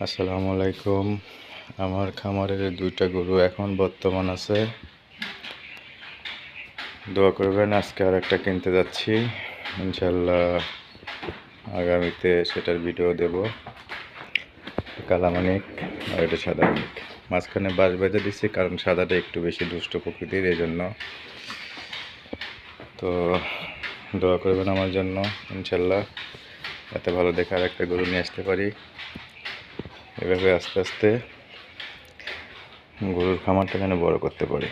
আসসালামু আলাইকুম। আমার খামারের দুইটা গরু এখন বর্তমান আছে। দোয়া করবেন। আজকে আর একটা কিনতে যাচ্ছি, ইনশাল্লাহ আগামীতে সেটার ভিডিও দেব। কালামানিক আর এটা সাদা মানিক। মাঝখানে বাঁশ বেঁধে দিচ্ছি কারণ সাদাটা একটু বেশি দুষ্ট প্রকৃতির, এই জন্য। তো দোয়া করবেন আমার জন্য, ইনশাল্লাহ এত ভালো দেখে আর একটা গরু নিয়ে আসতে পারি। এভাবে আস্তে আস্তে গরুর খামারটা যেন বড় করতে পারি।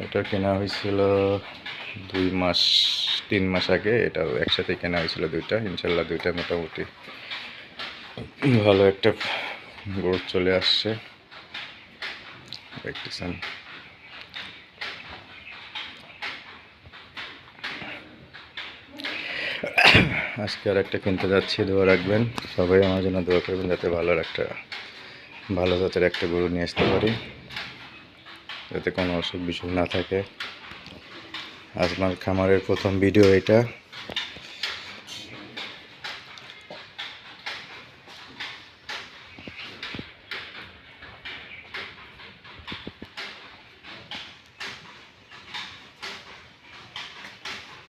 এটা কেনা হয়েছিল 3 মাস আগে। এটা একসাথে কেনা হয়েছিল দুইটা। ইনশাল্লাহ দুইটা মোটামুটি ভালো একটা গ্রোথ চলে আসছে, দেখতেছেন। আজকে আর একটা কিনতে যাচ্ছি, দোয়া রাখবেন। সবাই আমার জন্য দোয়া করবেন যাতে ভালো জাতের একটা গরু নিয়ে আসতে পারি, যাতে কোনো অসুখ বিসুখ না থাকে। আজ আমার খামারের প্রথম ভিডিও এটা।